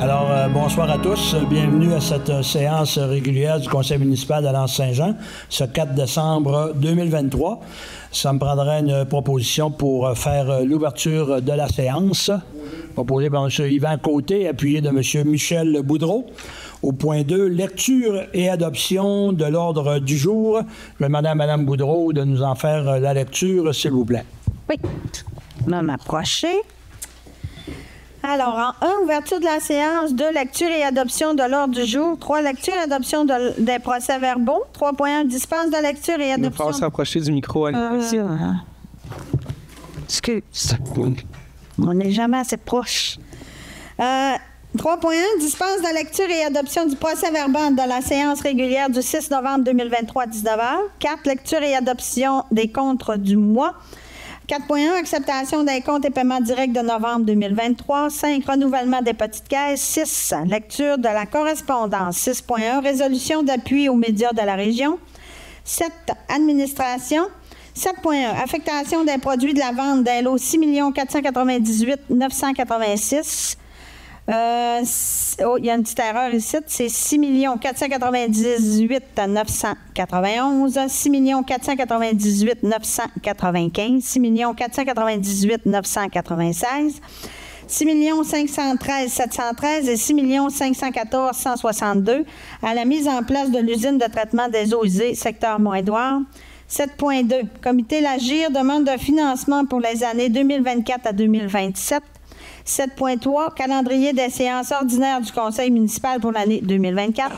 Alors, bonsoir à tous. Bienvenue à cette séance régulière du Conseil municipal de Lens-Saint-Jean, ce 4 décembre 2023. Ça me prendrait une proposition pour faire l'ouverture de la séance, proposée par M. Yvan Côté, appuyé de M. Michel Boudreau. Au point 2, lecture et adoption de l'ordre du jour. Je vais demander à Mme Boudreau de nous en faire la lecture, s'il vous plaît. Oui. Je vais m'approcher. Alors, en 1, ouverture de la séance. 2, lecture et adoption de l'ordre du jour. 3, lecture et adoption des procès-verbaux. 3.1, dispense de lecture et adoption. On va s'approcher du micro. Excuse. On n'est jamais assez proche. 3.1, dispense de lecture et adoption du procès-verbal de la séance régulière du 6 novembre 2023 à 19h. 4, lecture et adoption des comptes du mois. 4.1, acceptation des comptes et paiements directs de novembre 2023. 5, renouvellement des petites caisses. 6, lecture de la correspondance. 6.1, résolution d'appui aux médias de la région. 7, administration. 7.1, affectation des produits de la vente d'un lot 6 498 986. Il y a une petite erreur ici, c'est 6 498 991, 6 498 995, 6 498 996, 6 513 713 et 6 514 162 à la mise en place de l'usine de traitement des eaux usées, secteur Mont-Édouard. 7.2, Comité L'Agir demande de financement pour les années 2024 à 2027. 7.3, calendrier des séances ordinaires du Conseil municipal pour l'année 2024.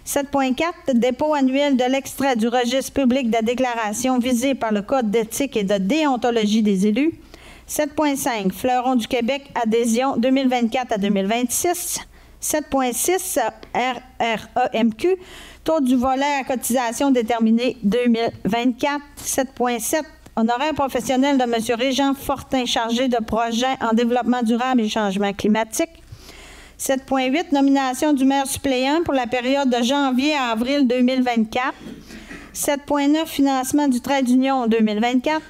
7.4, dépôt annuel de l'extrait du registre public de déclaration visé par le Code d'éthique et de déontologie des élus. 7.5, Fleuron du Québec, adhésion 2024 à 2026. 7.6, RREMQ, taux du volet à cotisation déterminé 2024. 7.7, honoraire professionnel de M. Régent Fortin, chargé de projets en développement durable et changement climatique. 7.8, nomination du maire suppléant pour la période de janvier à avril 2024. 7.9, financement du trait d'union 2024.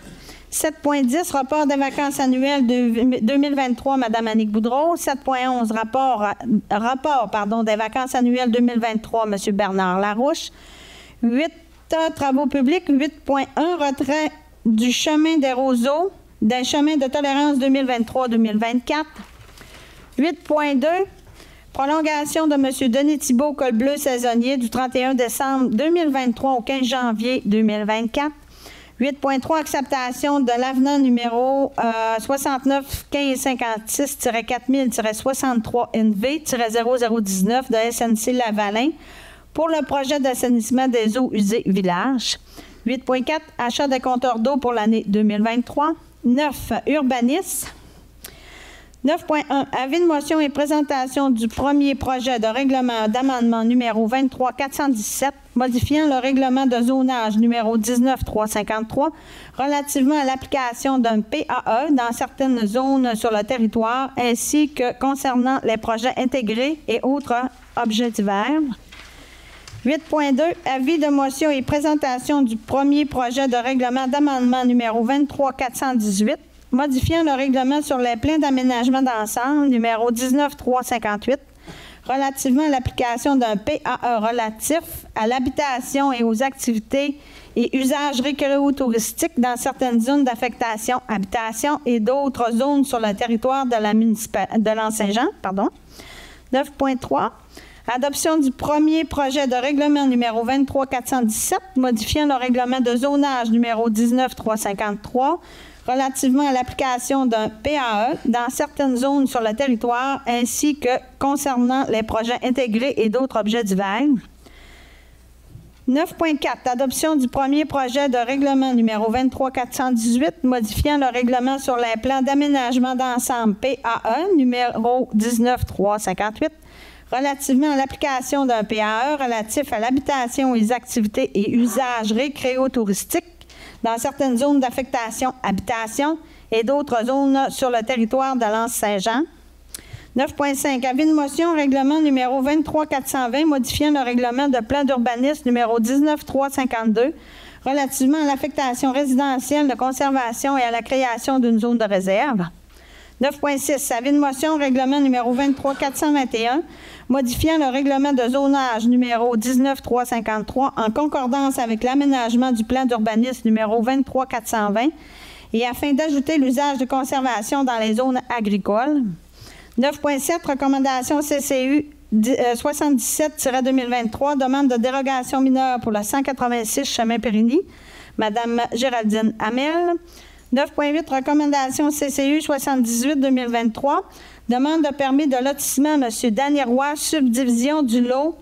7.10, rapport des vacances annuelles de 2023, Mme Annick Boudreau. 7.11, rapport des vacances annuelles 2023, M. Bernard Larouche. 8, travaux publics. 8.1, retrait du chemin des roseaux, d'un chemin de tolérance 2023-2024. 8.2, prolongation de M. Denis Thibault, col bleu saisonnier, du 31 décembre 2023 au 15 janvier 2024. 8.3, acceptation de l'avenant numéro 69-1556-4000-63-NV-0019 de SNC Lavalin pour le projet d'assainissement des eaux usées village. 8.4, achat de compteurs d'eau pour l'année 2023. 9, urbanisme. 9.1, avis de motion et présentation du premier projet de règlement d'amendement numéro 23-417, modifiant le règlement de zonage numéro 19-353 relativement à l'application d'un PAE dans certaines zones sur le territoire, ainsi que concernant les projets intégrés et autres objets divers. 8.2, avis de motion et présentation du premier projet de règlement d'amendement numéro 23-418, modifiant le règlement sur les plans d'aménagement d'ensemble numéro 19-358, relativement à l'application d'un PAE relatif à l'habitation et aux activités et usages récréotouristiques dans certaines zones d'affectation, habitation et d'autres zones sur le territoire de Lens-Saint-Jean. 9.3, adoption du premier projet de règlement numéro 23-417, modifiant le règlement de zonage numéro 19-353, relativement à l'application d'un PAE dans certaines zones sur le territoire, ainsi que concernant les projets intégrés et d'autres objets divers. 9.4, adoption du premier projet de règlement numéro 23-418, modifiant le règlement sur les plans d'aménagement d'ensemble PAE numéro 19-358, relativement à l'application d'un PAE relatif à l'habitation et les activités et usages récréotouristiques dans certaines zones d'affectation, habitation et d'autres zones sur le territoire de Lens-Saint-Jean. 9.5, avis de motion, règlement numéro 23-420, modifiant le règlement de plan d'urbanisme numéro 19-352, relativement à l'affectation résidentielle de conservation et à la création d'une zone de réserve. 9.6. Avis de motion, règlement numéro 23-421, modifiant le règlement de zonage numéro 19-353 en concordance avec l'aménagement du plan d'urbanisme numéro 23-420 et afin d'ajouter l'usage de conservation dans les zones agricoles. 9.7. Recommandation CCU 77-2023, demande de dérogation mineure pour le 186 chemin Périgny, Mme Géraldine Hamel. 9.8. Recommandation CCU 78-2023, demande de permis de lotissement à M. Daniel Roy, subdivision du lot.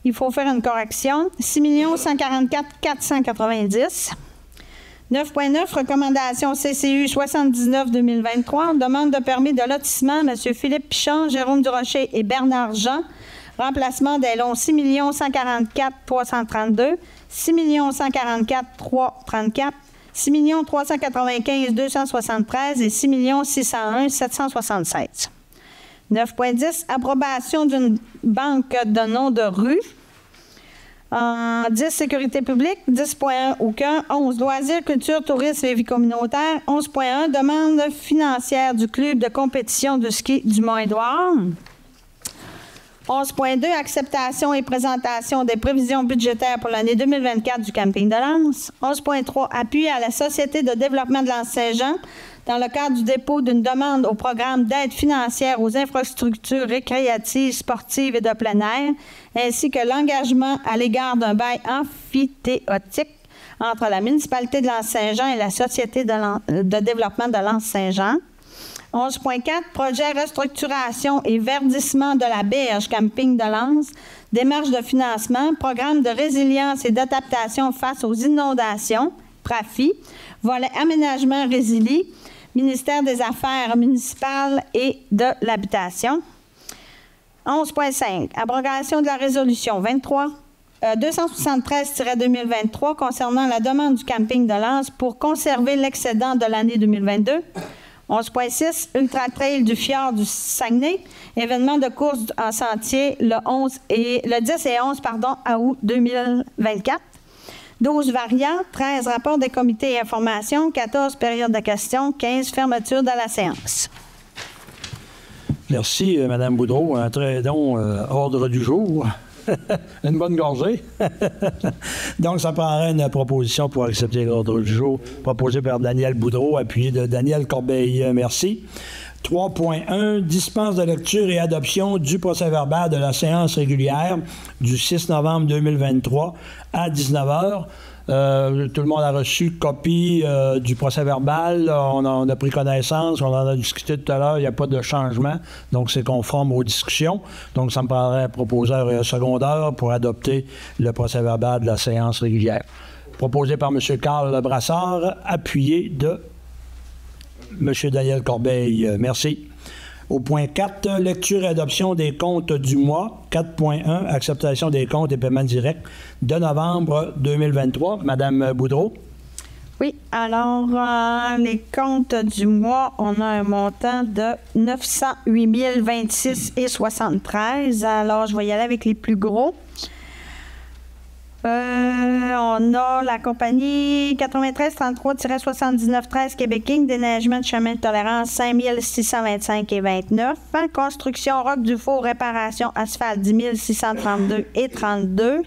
Il faut faire une correction. 6 144 490. 9.9. Recommandation CCU 79-2023, demande de permis de lotissement à M. Philippe Pichon, Jérôme Durocher et Bernard Jean. Remplacement des lots 6 144 332, 6 144 334, 6 395 273 et 6 601 776. 9.10. Approbation d'une banque de noms de rue. 10. Sécurité publique. 10.1. Aucun. 11. Loisirs, culture, tourisme et vie communautaire. 11.1. Demande financière du club de compétition de ski du Mont-Édouard. 11.2. Acceptation et présentation des prévisions budgétaires pour l'année 2024 du camping de Lens. 11.3. Appui à la Société de développement de Lens-Saint-Jean dans le cadre du dépôt d'une demande au programme d'aide financière aux infrastructures récréatives, sportives et de plein air, ainsi que l'engagement à l'égard d'un bail amphithéotique entre la municipalité de Lens-Saint-Jean et la Société de développement de Lens-Saint-Jean. 11.4. Projet restructuration et verdissement de la berge camping de Lens, démarche de financement, programme de résilience et d'adaptation face aux inondations, PRAFI, volet aménagement Résili, ministère des Affaires municipales et de l'Habitation. 11.5. Abrogation de la résolution 273-2023 concernant la demande du camping de Lens pour conserver l'excédent de l'année 2022. 11.6. Ultra Trail du Fjord du Saguenay, événement de course en sentier le 10 et 11 août 2024. 12 variants, 13 rapports des comités et informations, 14 périodes de questions, 15 fermetures de la séance. Merci, Mme Boudreau. Un très long ordre du jour. Une bonne gorgée. Donc, ça prendrait une proposition pour accepter l'ordre du jour proposé par Daniel Boudreau, appuyé de Daniel Corbeil. Merci. 3.1. Dispense de lecture et adoption du procès-verbal de la séance régulière du 6 novembre 2023 à 19h. Tout le monde a reçu copie du procès-verbal. On en a pris connaissance. On en a discuté tout à l'heure. Il n'y a pas de changement. Donc, c'est conforme aux discussions. Donc, ça me prendrait proposer un secondaire pour adopter le procès-verbal de la séance régulière. Proposé par M. Carl Brassard, appuyé de M. Daniel Corbeil. Merci. Au point 4, lecture et adoption des comptes du mois. 4.1, acceptation des comptes et paiements directs de novembre 2023. Madame Boudreau. Oui, alors, les comptes du mois, on a un montant de 908 026,73. Alors, je vais y aller avec les plus gros. On a la compagnie 9333-7913 Québec King, déneigement de chemin de tolérance 5625,29. Construction Roc du Four, réparation asphalte 10 632,32.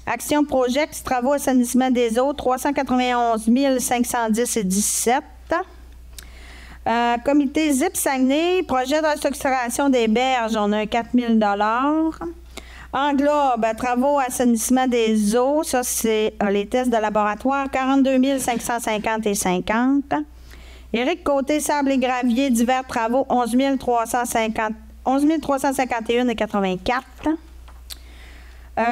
Action Project, travaux assainissement des eaux 391 510,17. Comité ZIP Saguenay, projet de restructuration des berges, on a un 4 000 Englobe, travaux assainissement des eaux, ça c'est les tests de laboratoire, 42 550,50. Éric Côté, sable et gravier, divers travaux, 11 351,84.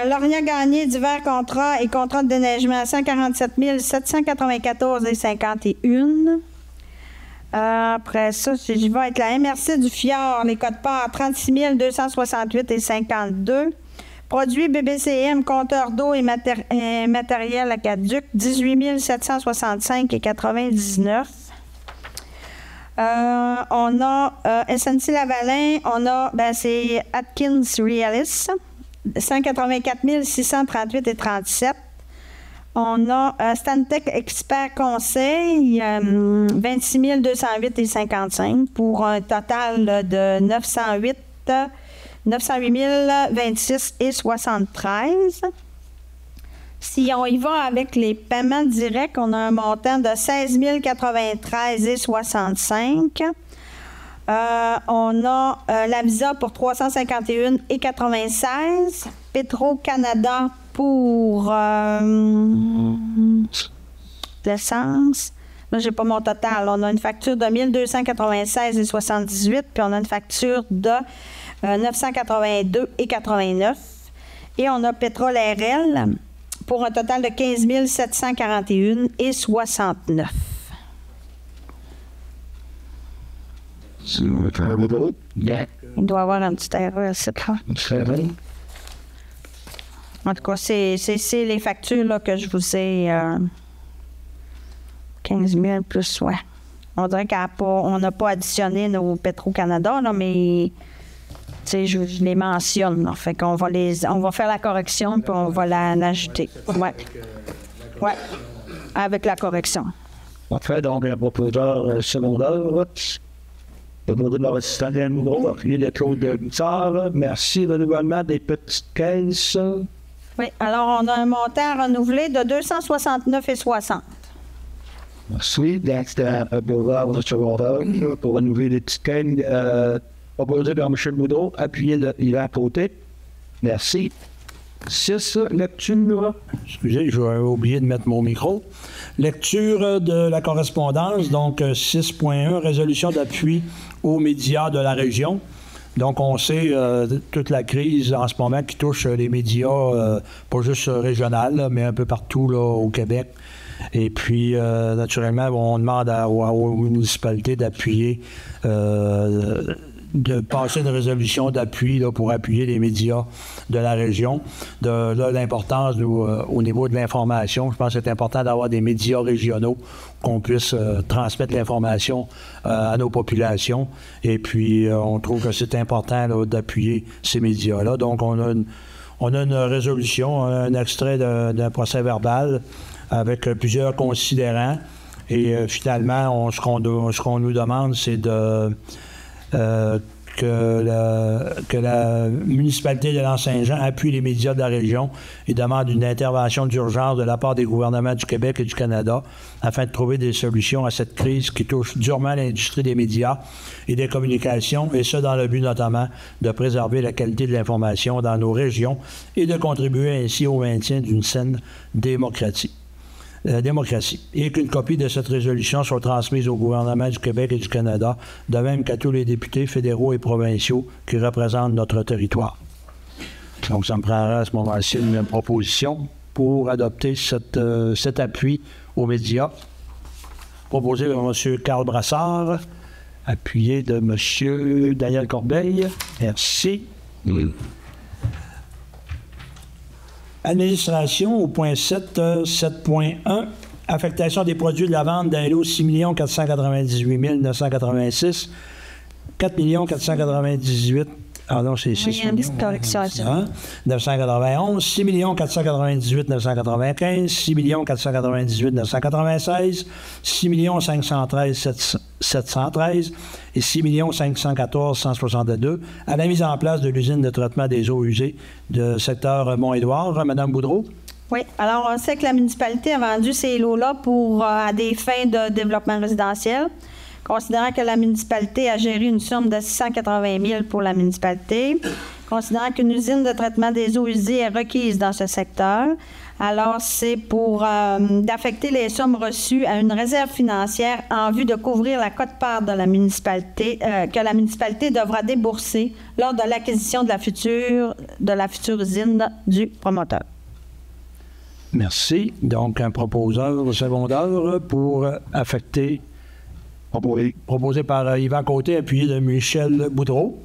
Laurier Gagné, divers contrats et contrats de déneigement, 147 794,51. Après ça, j'y vais avec la MRC du Fjord, les codes-parts, 36 268,52. Produits BBCM, compteur d'eau et matériel à caduc, 18 765,99. On a SNC Lavalin, on a, c'est Atkins Realis, 184 638,37. On a Stantec Expert Conseil, 26 208,55 pour un total de 908 026,73. Si on y va avec les paiements directs, on a un montant de 16 093,65. On a la Visa pour 351,96. Petro-Canada pour l'essence. Là, j'ai pas mon total. On a une facture de 1296,78, puis on a une facture de 982,89. Et on a Pétrole RL pour un total de 15 741,69. Il doit y avoir un petit erreur, c'est là. En tout cas, c'est les factures là, que je vous ai... 15 000 plus, ouais. On dirait qu'on n'a pas additionné nos Petro-Canada, là, mais je les mentionne. Là. Fait qu'on va on va faire la correction puis on va l'ajouter. Ouais. Ouais. Avec la correction. Parfait. Donc, un proposeur secondaire. Le modèle de l'assistant de nouveau, le code de Guitare. Merci. Renouvellement des petites caisses. Oui. Alors, on a un montant renouvelé de 269,60. Merci. Donc, c'était un proposeur de secondaire pour renouveler les petites caisses. Proposé par M. Boudreau, appuyé de Yvan à côté. Merci. 6, lecture. Excusez, j'ai oublié de mettre mon micro. Lecture de la correspondance, donc 6.1, résolution d'appui aux médias de la région. Donc, on sait toute la crise en ce moment qui touche les médias, pas juste régionales, mais un peu partout là, au Québec. Et puis, naturellement, on demande aux municipalités d'appuyer, de passer une résolution d'appui là, pour appuyer les médias de la région. Là, l'importance au niveau de l'information, je pense que c'est important d'avoir des médias régionaux, qu'on puisse transmettre l'information à nos populations. Et puis, on trouve que c'est important là, d'appuyer ces médias-là. Donc, on a une résolution, un extrait d'un procès verbal avec plusieurs considérants. Et finalement, ce qu'on nous demande, c'est que la municipalité de L'Anse-Saint-Jean appuie les médias de la région et demande une intervention d'urgence de la part des gouvernements du Québec et du Canada afin de trouver des solutions à cette crise qui touche durement l'industrie des médias et des communications, et ce, dans le but notamment de préserver la qualité de l'information dans nos régions et de contribuer ainsi au maintien d'une saine démocratie. Et qu'une copie de cette résolution soit transmise au gouvernement du Québec et du Canada, de même qu'à tous les députés fédéraux et provinciaux qui représentent notre territoire. Donc, ça me prendra à ce moment-ci une proposition pour adopter cet appui aux médias, proposé par M. Carl Brassard, appuyé de M. Daniel Corbeil. Merci. Oui. Administration au point 7, 7.1, affectation des produits de la vente d'un lot 6 498 986, 4 498, ah non, c'est 6 991, 6 498 995, 6 498 996, 6 513 713 et 6 514 162 à la mise en place de l'usine de traitement des eaux usées de secteur Mont-Édouard. Madame Boudreau? Oui. Alors, on sait que la municipalité a vendu ces lots-là à des fins de développement résidentiel. Considérant que la municipalité a géré une somme de 680 000 pour la municipalité, considérant qu'une usine de traitement des eaux usées est requise dans ce secteur, alors c'est pour d'affecter les sommes reçues à une réserve financière en vue de couvrir la quote-part de la municipalité que la municipalité devra débourser lors de l'acquisition de la future usine du promoteur. Merci. Donc, un proposeur secondaire pour affecter... Proposé par Yvan Côté, appuyé de Michel Boudreau.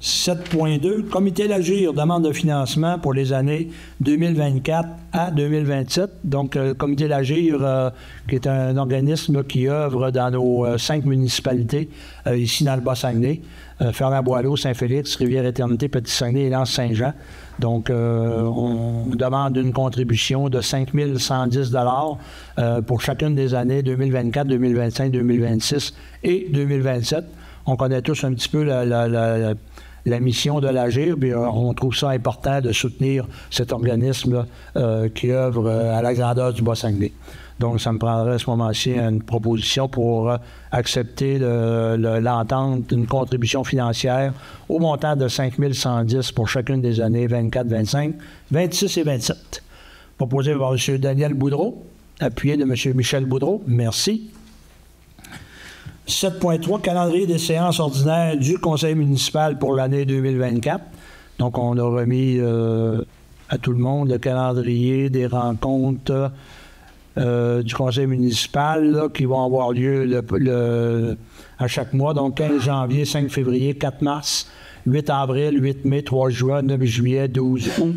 7.2, Comité d'Agir demande de financement pour les années 2024 à 2027. Donc, le Comité d'Agir, qui est un organisme qui œuvre dans nos 5 municipalités, ici dans le Bas-Saguenay, Fernand-Boileau, Saint-Félix, Rivière-Éternité, Petit-Saguenay et Lens-Saint-Jean. Donc, on demande une contribution de 5 110 $ pour chacune des années 2024, 2025, 2026 et 2027. On connaît tous un petit peu la mission de l'Agir, puis on trouve ça important de soutenir cet organisme qui œuvre à la grandeur du Bas-Saguenay. Donc, ça me prendrait à ce moment-ci une proposition pour accepter l'entente d'une contribution financière au montant de 5 110 pour chacune des années 24, 25, 26 et 27. Proposé par M. Daniel Boudreau, appuyé de M. Michel Boudreau. Merci. 7.3, calendrier des séances ordinaires du conseil municipal pour l'année 2024. Donc, on a remis à tout le monde le calendrier des rencontres du conseil municipal là, qui vont avoir lieu à chaque mois. Donc, 15 janvier, 5 février, 4 mars, 8 avril, 8 mai, 3 juin, 9 juillet, 12 août,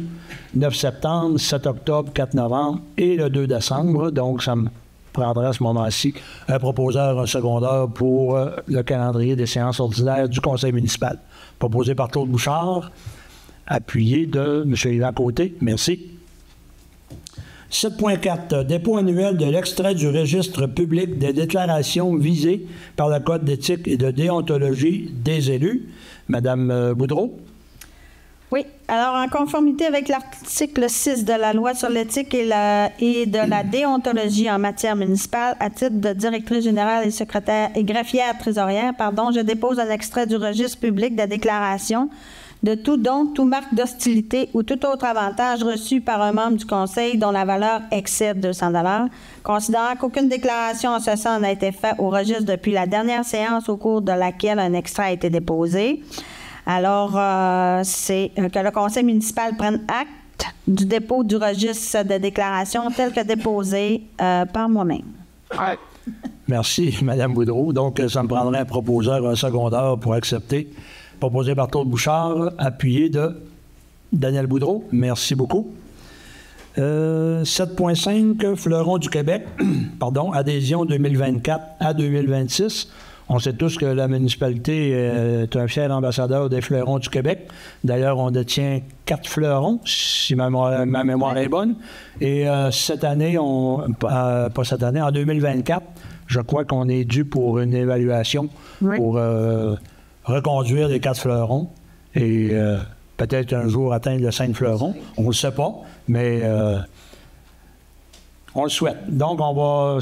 9 septembre, 7 octobre, 4 novembre et le 2 décembre. Donc, ça me prendra à ce moment-ci un proposeur, un secondaire pour le calendrier des séances ordinaires du conseil municipal. Proposé par Claude Bouchard, appuyé de M. Yvan Côté. Merci. 7.4. Dépôt annuel de l'extrait du registre public des déclarations visées par le Code d'éthique et de déontologie des élus. Madame Boudreau. Oui. Alors, en conformité avec l'article 6 de la Loi sur l'éthique et de la déontologie en matière municipale, à titre de directrice générale et secrétaire et greffière trésorière, je dépose un extrait du registre public de déclaration de tout don, toute marque d'hostilité ou tout autre avantage reçu par un membre du conseil dont la valeur excède 200 $, considérant qu'aucune déclaration en ce sens n'a été faite au registre depuis la dernière séance au cours de laquelle un extrait a été déposé. Alors, c'est que le conseil municipal prenne acte du dépôt du registre de déclaration tel que déposé par moi-même. Merci, Mme Boudreau. Donc, ça me prendrait un proposeur, un secondaire pour accepter. Proposé par Claude Bouchard, appuyé de Daniel Boudreau. Merci beaucoup. 7.5, Fleuron du Québec, adhésion 2024 à 2026. On sait tous que la municipalité est un fier ambassadeur des Fleurons du Québec. D'ailleurs, on détient 4 fleurons, si ma mémoire est bonne. Et cette année, en 2024, je crois qu'on est dû pour une évaluation pour reconduire les 4 fleurons et peut-être un jour atteindre le 5 fleurons. On ne le sait pas, mais on le souhaite. Donc,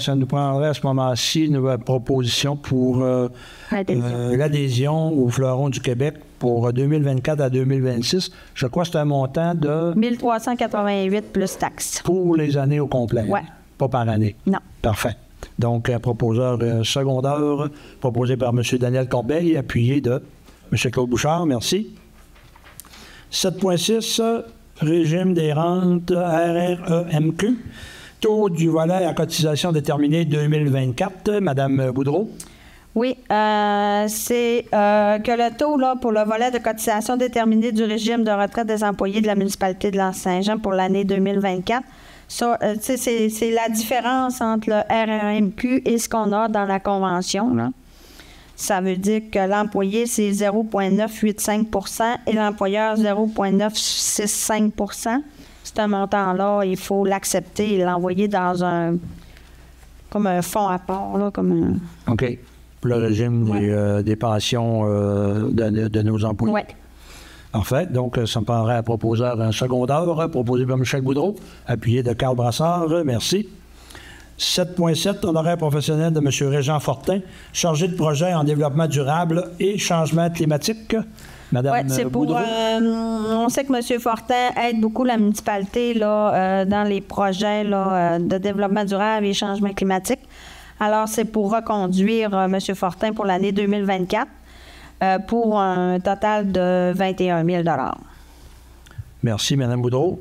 ça nous prendrait à ce moment-ci une proposition pour l'adhésion aux Fleurons du Québec pour 2024 à 2026. Je crois que c'est un montant de 1 388 plus taxes. Pour les années au complet. Oui. Pas par année. Non. Parfait. Donc, un proposeur secondaire proposé par M. Daniel Corbeil, appuyé de M. Claude Bouchard. Merci. 7.6, régime des rentes RREMQ. Taux du volet à cotisation déterminée 2024. Mme Boudreau. Oui, c'est que le taux là, pour le volet de cotisation déterminée du régime de retraite des employés de la municipalité de Lens-Saint-Jean pour l'année 2024. Ça, c'est la différence entre le RRMQ et ce qu'on a dans la convention. Là. Ça veut dire que l'employé, c'est 0,985 % et l'employeur, 0,965 %. Ce montant-là, il faut l'accepter et l'envoyer dans un fonds à part. Là, OK. Pour le régime des pensions de nos employés. Oui. Parfait. Donc, ça me prendrait un proposeur, un secondaire, proposé par Michel Boudreau, appuyé de Carl Brassard. Merci. 7.7, honoraire professionnel de M. Régent Fortin, chargé de projet en développement durable et changement climatique. Madame Boudreau. On sait que M. Fortin aide beaucoup la municipalité là, dans les projets là, de développement durable et changement climatique. Alors, c'est pour reconduire M. Fortin pour l'année 2024 pour un total de 21 000 $. Merci, Mme Boudreau.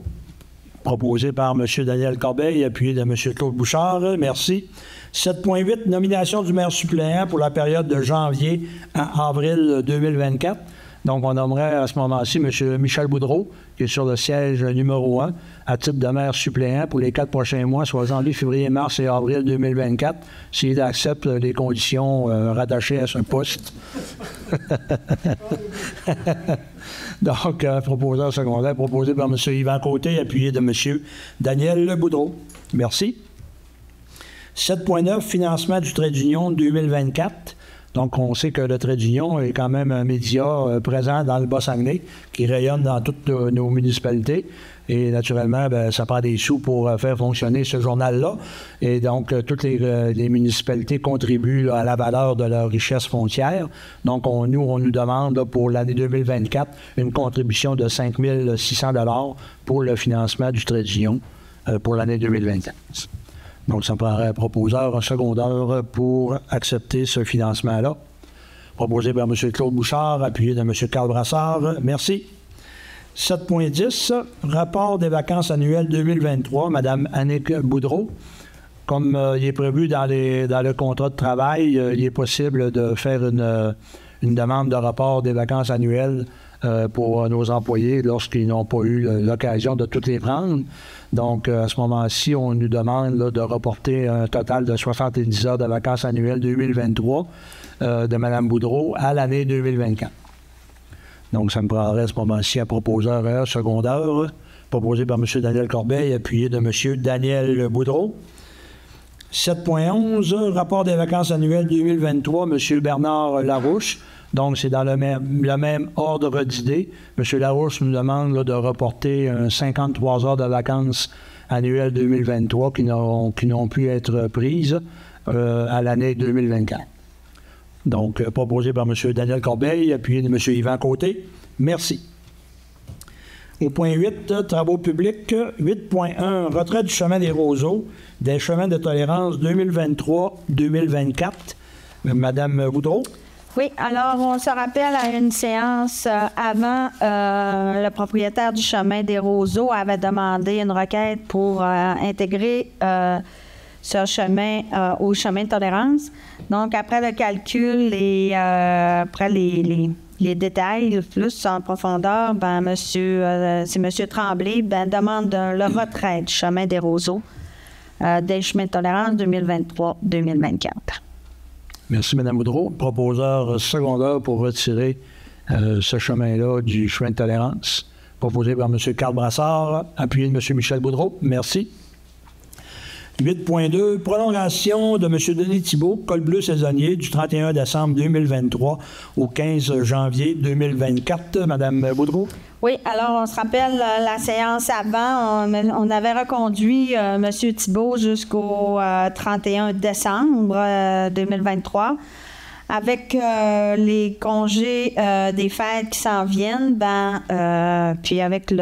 Proposé par M. Daniel Corbeil, appuyé de M. Claude Bouchard. Merci. 7.8, nomination du maire suppléant pour la période de janvier à avril 2024. Donc, on nommerait à ce moment-ci M. Michel Boudreau, qui est sur le siège numéro 1, à titre de maire suppléant pour les 4 prochains mois, soit janvier, février, mars et avril 2024, s'il accepte les conditions rattachées à ce poste. Donc, proposeur secondaire proposé par M. Yvan Côté, appuyé de M. Daniel Boudreau. Merci. 7.9, financement du trait d'union 2024. Donc, on sait que le trait d'union est quand même un média présent dans le Bas-Saguenay qui rayonne dans toutes nos municipalités. Et naturellement, bien, ça prend des sous pour faire fonctionner ce journal-là. Et donc, toutes les municipalités contribuent là, à la valeur de leur richesse foncière. Donc, on nous demande là, pour l'année 2024 une contribution de 5 600 $ pour le financement du trait d'union pour l'année 2024. Donc, ça prendrait un proposeur, un secondaire pour accepter ce financement-là. Proposé par M. Claude Bouchard, appuyé de M. Carl Brassard. Merci. 7.10, rapport des vacances annuelles 2023, Mme Annick Boudreau. Comme il est prévu dans le contrat de travail, il est possible de faire une demande de rapport des vacances annuelles pour nos employés lorsqu'ils n'ont pas eu l'occasion de toutes les prendre. Donc, à ce moment-ci, on nous demande là, de reporter un total de 70 heures de vacances annuelles 2023 de Mme Boudreau à l'année 2024. Donc, ça me prendrait à ce moment-ci un proposeur secondaire, proposé par M. Daniel Corbeil, appuyé de M. Daniel Boudreau. 7.11, rapport des vacances annuelles 2023, M. Bernard Larouche. Donc, c'est dans le même ordre d'idée. M. Larouche nous demande là, de reporter 53 heures de vacances annuelles 2023 qui n'ont pu être prises à l'année 2024. Donc, proposé par M. Daniel Corbeil, appuyé de M. Yvan Côté. Merci. Au point 8, travaux publics. 8.1, retrait du chemin des Roseaux, des chemins de tolérance 2023-2024. Madame Boudreau. Oui, alors on se rappelle à une séance avant, le propriétaire du chemin des Roseaux avait demandé une requête pour intégrer ce chemin au chemin de tolérance. Donc, après le calcul et après les détails plus en profondeur, c'est M. Tremblay demande le retrait du chemin des Roseaux des chemins de tolérance 2023-2024. Merci, Mme Boudreau. Proposeur secondaire pour retirer ce chemin-là du chemin de tolérance. Proposé par M. Carl Brassard, appuyé de M. Michel Boudreau. Merci. 8.2, prolongation de M. Denis Thibault, col bleu saisonnier, du 31 décembre 2023 au 15 janvier 2024. Mme Boudreau. Oui, alors on se rappelle la séance avant, on avait reconduit M. Thibault jusqu'au 31 décembre 2023. Avec les congés des fêtes qui s'en viennent, puis avec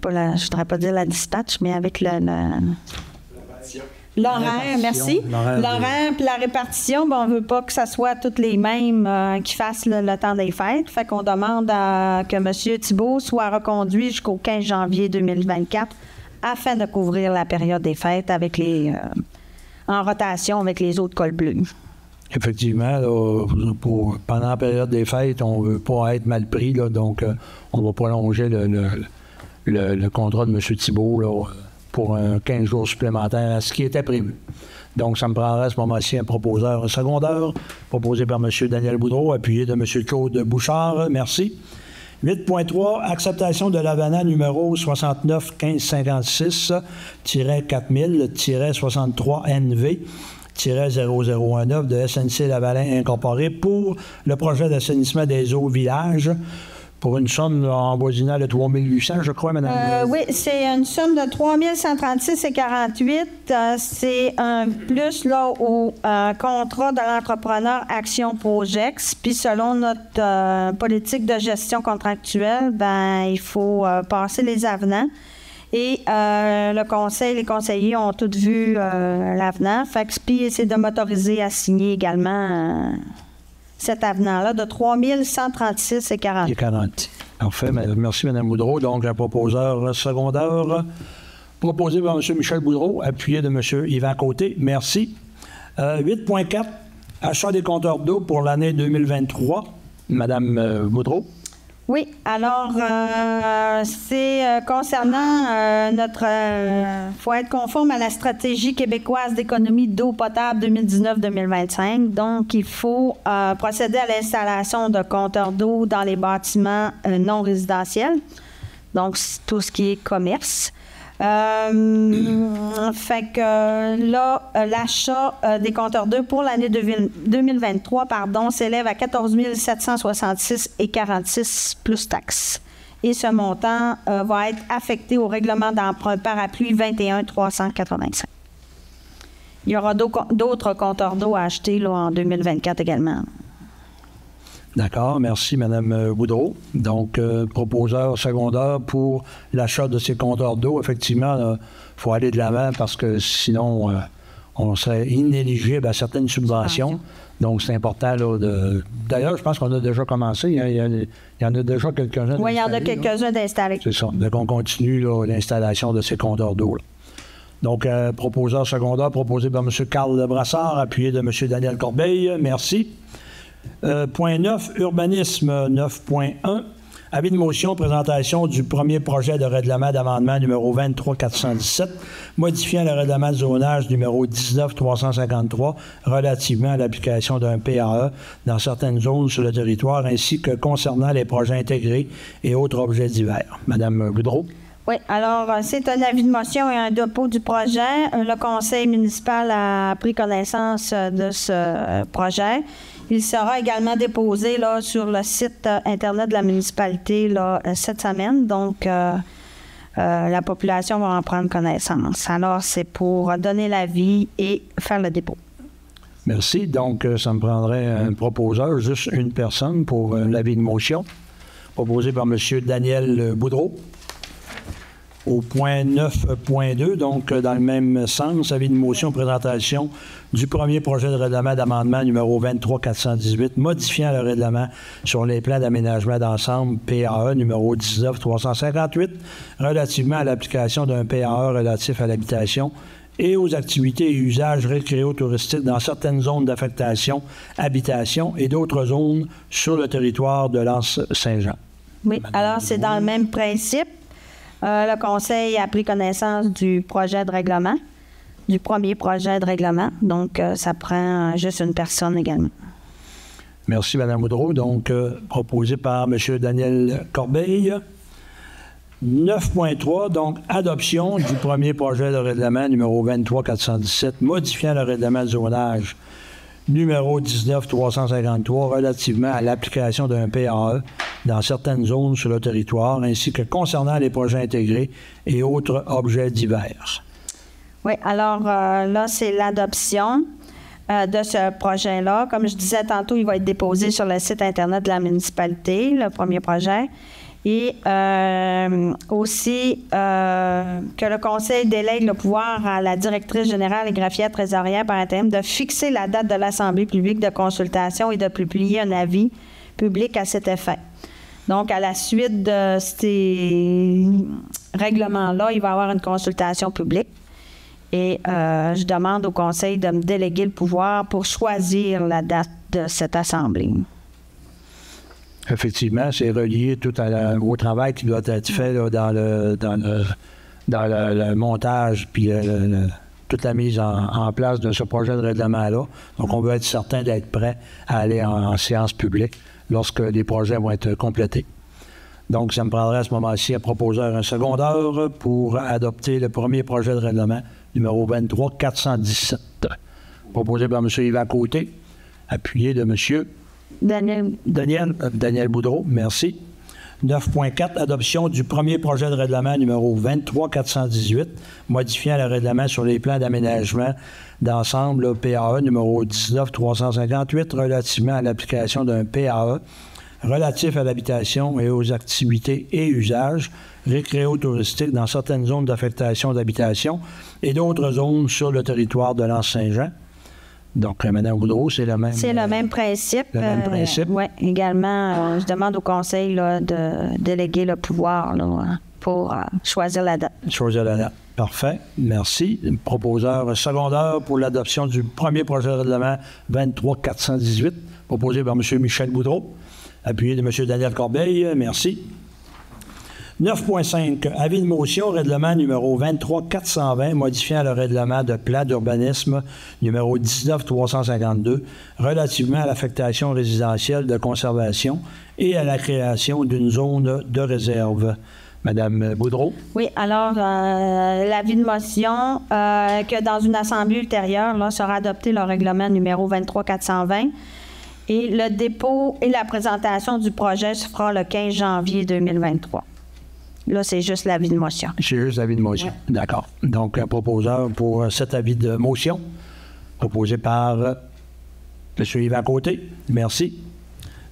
je voudrais pas dire la dispatch, mais avec l'horaire, merci. L'horaire puis la répartition, on ne veut pas que ça soit toutes les mêmes qui fassent le temps des fêtes. Fait qu'on demande que M. Thibault soit reconduit jusqu'au 15 janvier 2024 afin de couvrir la période des fêtes avec en rotation avec les autres cols bleus. Effectivement, là, pendant la période des fêtes, on ne veut pas être mal pris, là, donc on va prolonger le contrat de M. Thibault là, pour 15 jours supplémentaires à ce qui était prévu. Donc, ça me prendrait à ce moment-ci un proposeur secondaire, proposé par M. Daniel Boudreau, appuyé de M. Claude Bouchard. Merci. 8.3, acceptation de l'avenant numéro 69 1556-4000-63NV-0019 de SNC Lavalin Incorporé pour le projet d'assainissement des eaux village pour une somme avoisinant de 3 800, je crois, Mme... oui, c'est une somme de 3 136,48. C'est un plus là, au contrat de l'entrepreneur Action Projex. Puis selon notre politique de gestion contractuelle, il faut passer les avenants. Et le conseil, les conseillers ont tous vu l'avenant. Fait que SPI c'est de m'autoriser à signer également... cet avenant-là de 3 136,40. Parfait. Merci, Mme Boudreau. Donc, un proposeur secondaire proposé par M. Michel Boudreau, appuyé de M. Yvan Côté. Merci. 8.4, achat des compteurs d'eau pour l'année 2023. Madame Boudreau. Oui, alors, c'est concernant notre... faut être conforme à la stratégie québécoise d'économie d'eau potable 2019-2025. Donc, il faut procéder à l'installation de compteurs d'eau dans les bâtiments non résidentiels. Donc, tout ce qui est commerce. Fait que là, l'achat des compteurs d'eau pour l'année 2023, s'élève à 14 766,46 plus taxes. Et ce montant va être affecté au règlement d'emprunt parapluie 21 385. Il y aura d'autres compteurs d'eau à acheter là, en 2024 également. D'accord, merci Mme Boudreau. Donc, proposeur secondaire pour l'achat de ces compteurs d'eau. Effectivement, il faut aller de l'avant parce que sinon, on serait inéligible à certaines subventions. Donc, c'est important. Là, D'ailleurs, je pense qu'on a déjà commencé. Hein. Il y en a déjà quelques-uns. Oui, il y en a quelques-uns d'installés. C'est ça. Donc, on continue l'installation de ces compteurs d'eau. Là. Donc, proposeur secondaire proposé par M. Carl Brassard, appuyé de M. Daniel Corbeil. Merci. Point 9, urbanisme 9.1. Avis de motion, présentation du premier projet de règlement d'amendement numéro 23-417, modifiant le règlement de zonage numéro 19-353 relativement à l'application d'un PAE dans certaines zones sur le territoire, ainsi que concernant les projets intégrés et autres objets divers. Madame Boudreau. Oui, alors c'est un avis de motion et un dépôt du projet. Le conseil municipal a pris connaissance de ce projet. Il sera également déposé là, sur le site Internet de la municipalité là, cette semaine. Donc, la population va en prendre connaissance. Alors, c'est pour donner l'avis et faire le dépôt. Merci. Donc, ça me prendrait un proposeur, juste une personne pour l'avis de motion, proposé par M. Daniel Boudreau. Au point 9.2, donc dans le même sens, avis de motion, présentation du premier projet de règlement d'amendement numéro 23-418, modifiant le règlement sur les plans d'aménagement d'ensemble PAE numéro 19-358, relativement à l'application d'un PAE relatif à l'habitation et aux activités et usages récréo-touristiques dans certaines zones d'affectation, habitation et d'autres zones sur le territoire de l'Anse-Saint-Jean. Oui, alors c'est dans le même principe. Le conseil a pris connaissance du projet de règlement, du premier projet de règlement. Donc, ça prend juste une personne également. Merci, Mme Boudreau. Donc, proposé par M. Daniel Corbeil. 9.3, donc, adoption du premier projet de règlement numéro 23-417, modifiant le règlement de zonage numéro 19-353 relativement à l'application d'un PAE dans certaines zones sur le territoire, ainsi que concernant les projets intégrés et autres objets divers. Oui, alors là, c'est l'adoption de ce projet-là. Comme je disais tantôt, il va être déposé sur le site Internet de la municipalité, le premier projet. Et aussi que le conseil délègue le pouvoir à la directrice générale et greffière trésorière par intérim de fixer la date de l'Assemblée publique de consultation et de publier un avis public à cet effet. Donc, à la suite de ces règlements-là, il va y avoir une consultation publique. Et je demande au conseil de me déléguer le pouvoir pour choisir la date de cette assemblée. Effectivement, c'est relié tout au travail qui doit être fait là, dans le montage puis toute la mise en place de ce projet de règlement-là. Donc, on veut être certain d'être prêt à aller en séance publique lorsque les projets vont être complétés. Donc, ça me prendrait à ce moment-ci un proposeur, un secondaire pour adopter le premier projet de règlement numéro 23-417. Proposé par M. Yvan Côté, appuyé de M. Daniel Boudreau, merci. 9.4, adoption du premier projet de règlement numéro 23-418, modifiant le règlement sur les plans d'aménagement d'ensemble PAE numéro 19-358, relativement à l'application d'un PAE relatif à l'habitation et aux activités et usages récréo-touristiques dans certaines zones d'affectation d'habitation et d'autres zones sur le territoire de l'Anse-Saint-Jean. Donc, Mme Boudreau, c'est le même... C'est le même principe. Le même principe. Oui, également, je demande au conseil là, de déléguer le pouvoir là, pour choisir la date. Choisir la date. Parfait. Merci. Proposeur secondaire pour l'adoption du premier projet de règlement 23-418, proposé par M. Michel Boudreau, appuyé de M. Daniel Corbeil. Merci. 9.5. Avis de motion, règlement numéro 23-420, modifiant le règlement de plan d'urbanisme numéro 19-352, relativement à l'affectation résidentielle de conservation et à la création d'une zone de réserve. Madame Boudreau. Oui, alors, l'avis de motion que dans une assemblée ultérieure, là, sera adopté le règlement numéro 23-420 et le dépôt et la présentation du projet se fera le 15 janvier 2023. Là, c'est juste l'avis de motion. C'est juste l'avis de motion. Ouais. D'accord. Donc, un proposeur pour cet avis de motion, proposé par M. Yvan Côté. Merci.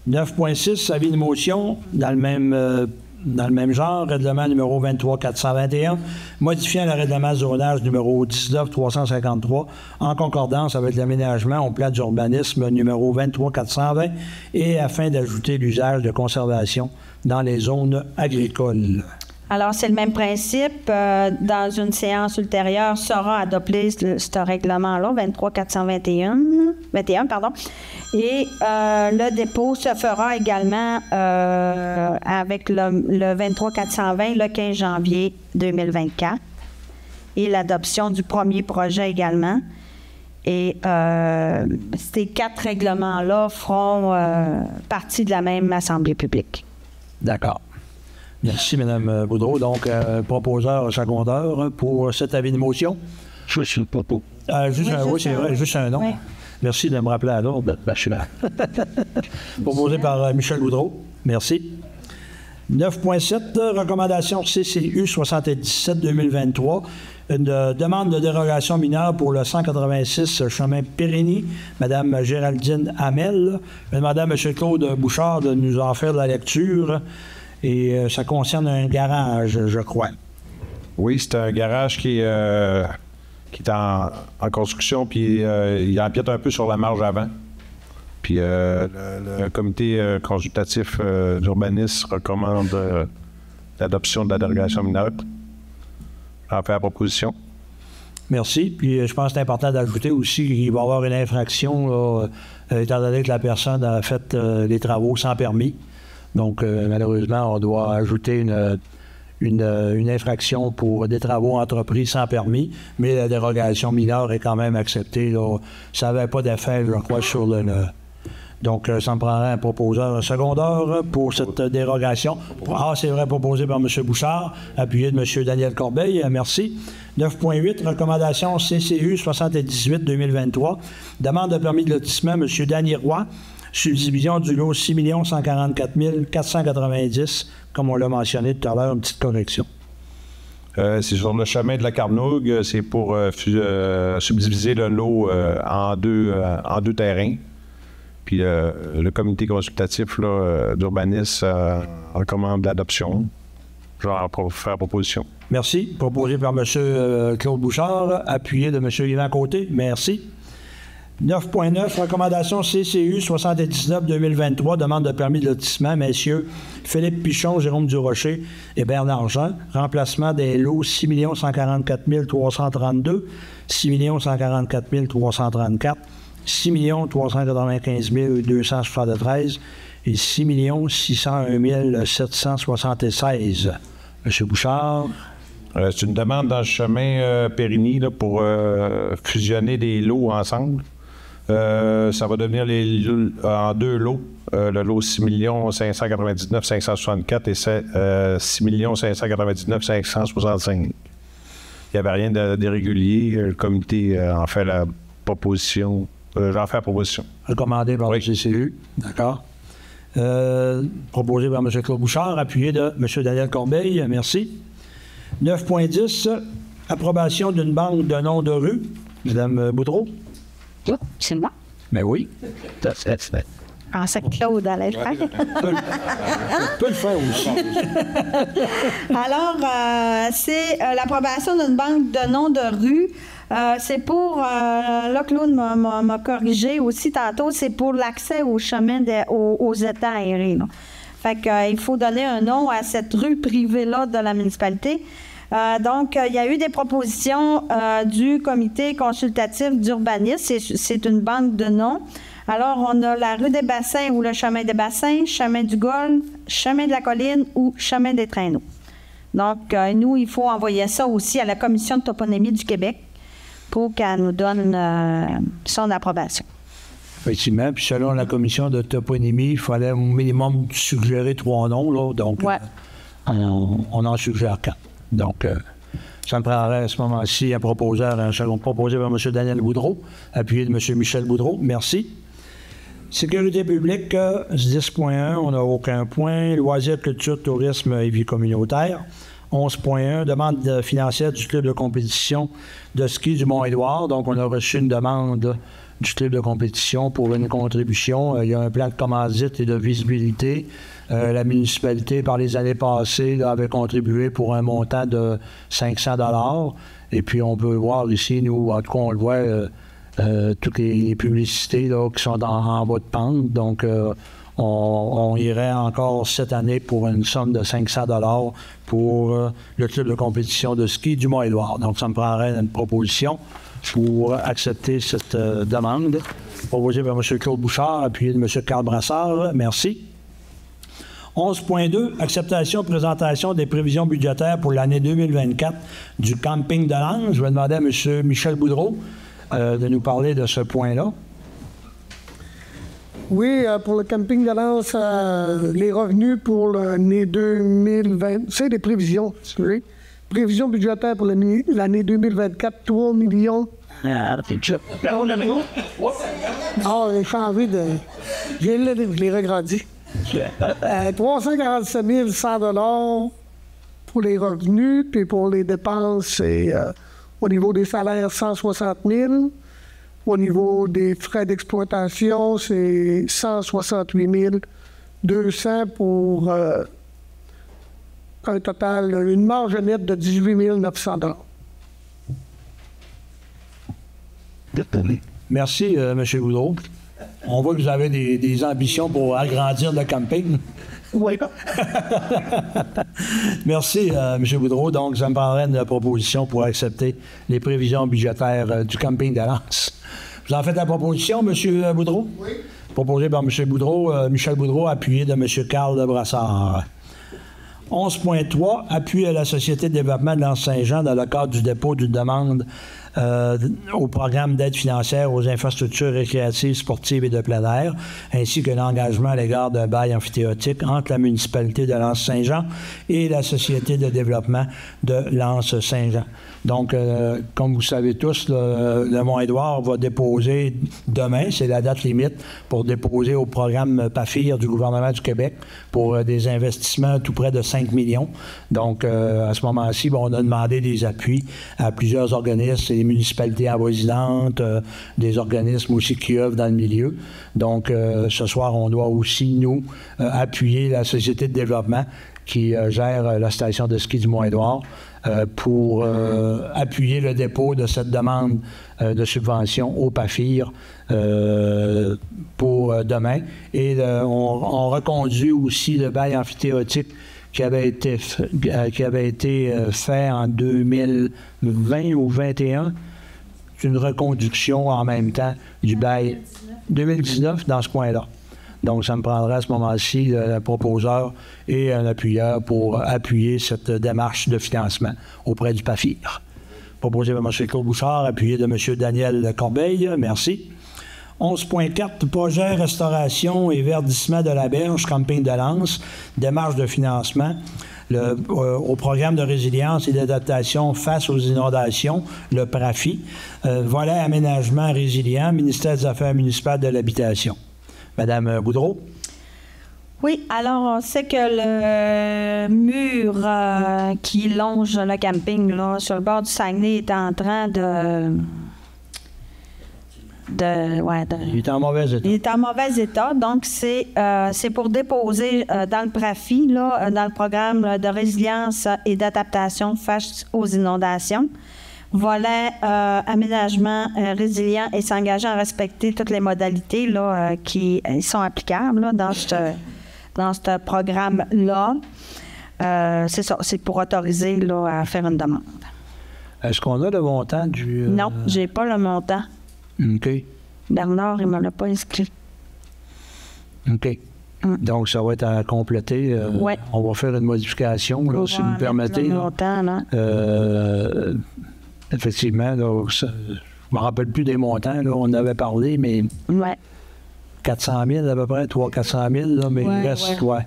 9.6, avis de motion, dans le même genre, règlement numéro 23-421, modifiant le règlement de zonage numéro 19-353 en concordance avec l'aménagement au plan d'urbanisme numéro 23-420 et afin d'ajouter l'usage de conservation dans les zones agricoles. Alors, c'est le même principe. Dans une séance ultérieure, sera adopté ce règlement-là, 23-421, pardon. Et le dépôt se fera également avec le 23-420 le 15 janvier 2024. Et l'adoption du premier projet également. Et ces 4 règlements-là feront partie de la même Assemblée publique. D'accord. Merci, Mme Boudreau. Donc, proposeur secondeur pour cet avis de motion. Je suis le propos. Oui, c'est vrai, juste un nom. Oui. Merci de me rappeler à l'ordre. Je suis là. Proposé par Michel Boudreau. Merci. 9.7, recommandation CCU 77-2023. Une demande de dérogation mineure pour le 186 chemin Périgny. Mme Géraldine Hamel. Je vais demander à M. Claude Bouchard de nous en faire la lecture. Et ça concerne un garage, je crois. Oui, c'est un garage qui est en construction, puis il empiète un peu sur la marge avant. Puis le comité consultatif d'urbanisme recommande l'adoption de la dérogation mineure. J'en fais la proposition. Merci. Puis je pense que c'est important d'ajouter aussi qu'il va y avoir une infraction, là, étant donné que la personne a fait les travaux sans permis. Donc, malheureusement, on doit ajouter une infraction pour des travaux entrepris sans permis, mais la dérogation mineure est quand même acceptée. Là. Ça n'avait pas d'effet, je crois, sur le... Donc, ça me prendrait un proposeur secondaire pour cette dérogation. Ah, c'est vrai, proposé par M. Bouchard, appuyé de M. Daniel Corbeil. Merci. 9.8, recommandation CCU 78-2023. Demande de permis de lotissement, M. Danny Roy. Subdivision du lot 6 144 490, comme on l'a mentionné tout à l'heure, une petite correction. C'est sur le chemin de la Carnougue. C'est pour subdiviser le lot en deux terrains. Puis le comité consultatif d'urbanisme recommande l'adoption. Je vais faire proposition. Merci. Proposé par M. Claude Bouchard, appuyé de M. Yvan Côté. Merci. 9.9, recommandation CCU 79-2023, demande de permis de lotissement, messieurs Philippe Pichon, Jérôme Durocher et Bernard Jean, remplacement des lots 6 144 332, 6 144 334, 6 395 273 et 6 601 776. M. Bouchard. C'est une demande dans le chemin Périgny là, pour fusionner des lots ensemble. Ça va devenir en 2 lots. Le lot 6 599 564 et 6 599 565. Il n'y avait rien d'irrégulier. Le comité en fait la proposition. J'en fais la proposition. Recommandé par le CCU. D'accord. Proposé par M. Claude Bouchard, appuyé de M. Daniel Corbeil. Merci. 9.10, approbation d'une banque de noms de rue. Mme Boudreau. Oui, c'est moi. Ben oui. Je pensais que Claude allait le faire. Peut le faire aussi. Alors, c'est l'approbation d'une banque de noms de rue. C'est pour, là, Claude m'a corrigé aussi tantôt, c'est pour l'accès au chemin aux étangs aérés. Là. Fait qu'il faut donner un nom à cette rue privée-là de la municipalité. Donc, il y a eu des propositions du comité consultatif d'urbanisme. C'est une banque de noms. Alors, on a la rue des Bassins ou le chemin des Bassins, chemin du Golfe, chemin de la Colline ou chemin des Traîneaux. Donc, nous, il faut envoyer ça aussi à la Commission de toponymie du Québec pour qu'elle nous donne son approbation. Effectivement, puis selon la Commission de toponymie, il fallait au minimum suggérer 3 noms, là, donc on en suggère 4. Donc, ça me prendrait à ce moment-ci un proposeur, un second proposé par M. Daniel Boudreau, appuyé de M. Michel Boudreau. Merci. Sécurité publique, 10.1, on n'a aucun point. Loisirs, culture, tourisme et vie communautaire. 11.1, demande financière du club de compétition de ski du Mont-Édouard. Donc, on a reçu une demande du club de compétition pour une contribution. Il y a un plan de commandite et de visibilité. La municipalité, par les années passées, là, avait contribué pour un montant de 500 $. Et puis, on peut voir ici, nous, en tout cas, on le voit, toutes les publicités là, qui sont en bas de pente. Donc, on irait encore cette année pour une somme de 500 $ pour le club de compétition de ski du Mont-Édouard. Donc, ça me prendrait une proposition pour accepter cette demande. Proposée par M. Claude Bouchard, appuyé de M. Carl Brassard. Merci. 11.2, acceptation, présentation des prévisions budgétaires pour l'année 2024 du camping de Lens. Je vais demander à M. Michel Boudreau de nous parler de ce point-là. Oui, pour le camping de Lens, les revenus pour l'année 2020, c'est des prévisions, oui. Prévisions budgétaires pour l'année 2024, 3 millions. Ah, j'ai changé de... Je l'ai regrandi. 347 100 $ pour les revenus, puis pour les dépenses, c'est au niveau des salaires, 160 000. Au niveau des frais d'exploitation, c'est 168 200 pour un total, une marge nette de 18 900 $. Merci, M. Boudreau. On voit que vous avez des ambitions pour agrandir le camping. Oui. Merci, M. Boudreau. Donc, ça me prendrait une proposition pour accepter les prévisions budgétaires du camping de Lens. Vous en faites la proposition, M. Boudreau? Oui. Proposée par M. Boudreau, Michel Boudreau, appuyé de M. Carl Brassard. 11.3, appui à la Société de développement de Lens-Saint-Jean dans le cadre du dépôt d'une demande au programme d'aide financière aux infrastructures récréatives, sportives et de plein air, ainsi que l'engagement à l'égard d'un bail amphithéotique entre la municipalité de Lens-Saint-Jean et la Société de développement de Lens-Saint-Jean. Donc, comme vous savez tous, le Mont-Édouard va déposer demain, c'est la date limite, pour déposer au programme PAFIR du gouvernement du Québec pour des investissements tout près de 5 millions. Donc, à ce moment-ci, on a demandé des appuis à plusieurs organismes, des municipalités avoisinantes, des organismes aussi qui œuvrent dans le milieu. Donc, ce soir, on doit aussi, nous, appuyer la Société de développement qui gère la station de ski du Mont-Édouard pour appuyer le dépôt de cette demande de subvention au PAFIR pour demain. Et on reconduit aussi le bail amphithéotique qui avait été fait en 2020 ou 2021. C'est une reconduction en même temps du bail 2019 dans ce coin-là. Donc, ça me prendrait à ce moment-ci un proposeur et un appuyeur pour appuyer cette démarche de financement auprès du PAFIR. Proposé par M. Claude Bouchard, appuyé de M. Daniel Corbeil. Merci. 11.4, projet restauration et verdissement de la berge, camping de Lens, démarche de financement au programme de résilience et d'adaptation face aux inondations, le PRAFI, volet aménagement résilient, ministère des Affaires municipales de l'Habitation. Madame Boudreau. Oui, alors on sait que le mur qui longe le camping là, sur le bord du Saguenay est en train Il est en mauvais état. Il est en mauvais état, donc c'est pour déposer dans le PRAFI, là, dans le programme de résilience et d'adaptation face aux inondations. Volet aménagement résilient et s'engager à respecter toutes les modalités là, qui sont applicables là, dans ce programme-là. C'est ça, c'est pour autoriser là, à faire une demande. Est-ce qu'on a le montant du... Non, j'ai pas le montant. OK. Bernard, il ne me l'a pas inscrit. OK. Donc, ça va être à compléter. Ouais. On va faire une modification, là, si vous me permettez. Le là. montant, là. Effectivement, là, je ne me rappelle plus des montants. Là, on en avait parlé, mais Ouais. 400 000 à peu près, 300 000 400 000, là, mais Ouais, il reste, ouais.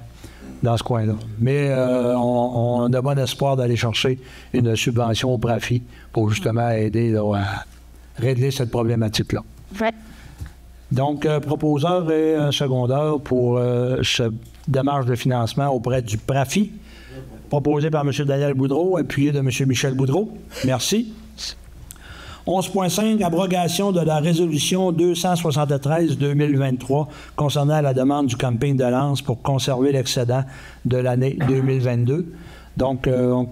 dans ce coin-là. Mais on a bon espoir d'aller chercher une subvention au profit pour justement aider là, à régler cette problématique-là. Ouais. Donc, proposeur et secondeur pour ce démarche de financement auprès du PRAFI, proposé par M. Daniel Boudreau, appuyé de M. Michel Boudreau. Merci. 11.5, abrogation de la résolution 273-2023 concernant la demande du camping de Lens pour conserver l'excédent de l'année 2022. Donc,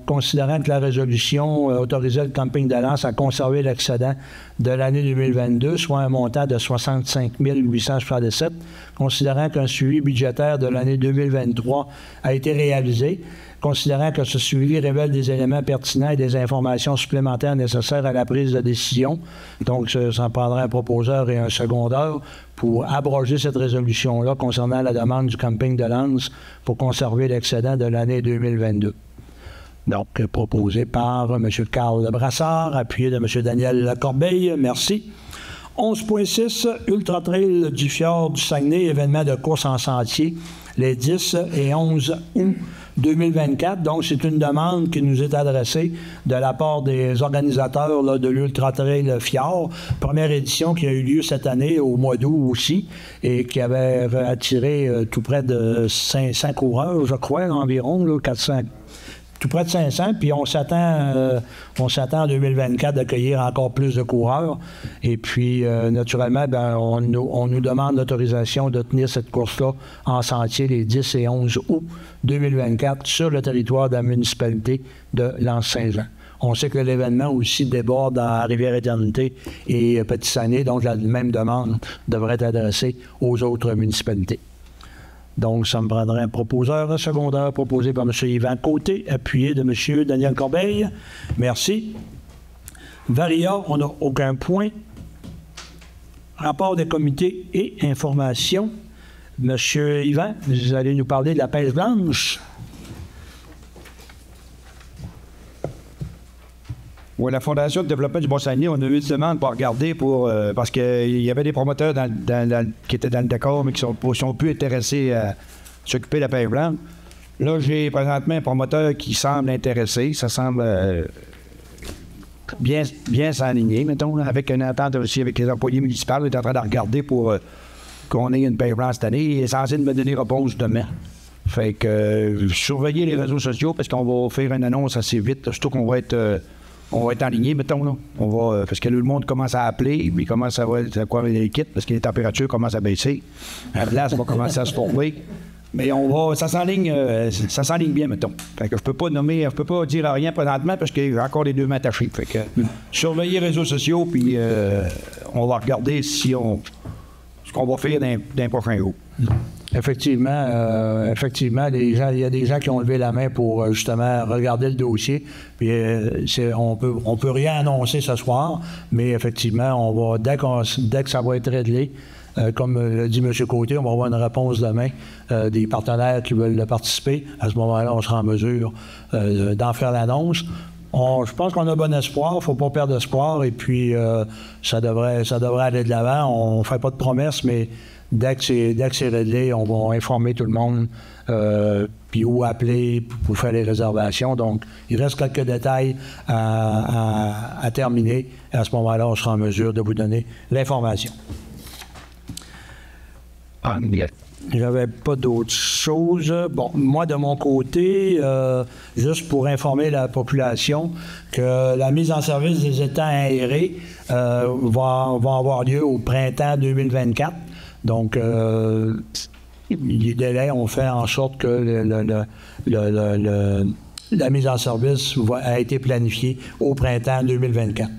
considérant que la résolution autorisait le camping de Lens à conserver l'excédent de l'année 2022, soit un montant de 65 867, considérant qu'un suivi budgétaire de l'année 2023 a été réalisé, considérant que ce suivi révèle des éléments pertinents et des informations supplémentaires nécessaires à la prise de décision. Donc, ça en prendra un proposeur et un secondeur pour abroger cette résolution-là concernant la demande du camping de Lens pour conserver l'excédent de l'année 2022. Donc, proposé par M. Carl Brassard, appuyé de M. Daniel Corbeil. Merci. 11.6, Ultra Trail du Fjord du Saguenay, événement de course en sentier, les 10 et 11 août 2024. Donc, c'est une demande qui nous est adressée de la part des organisateurs là, de l'Ultra Trail Fjord. Première édition qui a eu lieu cette année, au mois d'août aussi, et qui avait attiré tout près de 500 coureurs, je crois, environ, là, 400. Tout près de 500, puis on s'attend en 2024 d'accueillir encore plus de coureurs. Et puis, naturellement, on nous demande l'autorisation de tenir cette course-là en sentier les 10 et 11 août 2024 sur le territoire de la municipalité de Lens-Saint-Jean. On sait que l'événement aussi déborde à Rivière-Éternité et Petit-Saguenay, donc la même demande devrait être adressée aux autres municipalités. Donc, ça me prendrait un proposeur, un secondaire proposé par M. Yvan Côté, appuyé de M. Daniel Corbeil. Merci. Varia, on n'a aucun point. Rapport des comités et informations. M. Yvan, vous allez nous parler de la pêche blanche. Oui, la Fondation de développement du Bas-Saguenay, on a eu une demande pour regarder parce qu'il y avait des promoteurs qui étaient dans le décor, mais qui sont plus intéressés à s'occuper de la pêche blanche. Là, j'ai présentement un promoteur qui semble intéressé. Ça semble bien s'aligner, mettons, là, avec une entente aussi avec les employés municipaux. On est en train de regarder pour qu'on ait une pêche blanche cette année. Il est censé me donner réponse demain. Fait que surveillez les réseaux sociaux parce qu'on va faire une annonce assez vite, surtout qu'on va être... on va être aligné, mettons, là. Parce que le monde commence à appeler, puis commence à voir les kits, parce que les températures commencent à baisser. La glace va commencer à se former. Mais ça s'enligne bien, mettons. Fait que je peux pas dire rien présentement, parce qu'il y a encore les deux mains attachées. Fait que surveillez les réseaux sociaux, puis on va regarder ce qu'on va faire dans les prochains jours. Effectivement, il y a des gens qui ont levé la main pour justement regarder le dossier. Puis on peut rien annoncer ce soir, mais effectivement, dès que ça va être réglé, comme l'a dit M. Côté, on va avoir une réponse demain des partenaires qui veulent participer. À ce moment-là, on sera en mesure d'en faire l'annonce. Je pense qu'on a bon espoir, il ne faut pas perdre espoir, et puis ça devrait aller de l'avant. On ne fait pas de promesses, mais dès que c'est réglé, on va informer tout le monde, puis où appeler pour faire les réservations. Donc, il reste quelques détails à terminer. Et à ce moment-là, on sera en mesure de vous donner l'information. J'avais pas d'autres choses. Bon, moi, de mon côté, juste pour informer la population que la mise en service des étangs aérés va avoir lieu au printemps 2024. Donc, les délais ont fait en sorte que la mise en service a été planifiée au printemps 2024.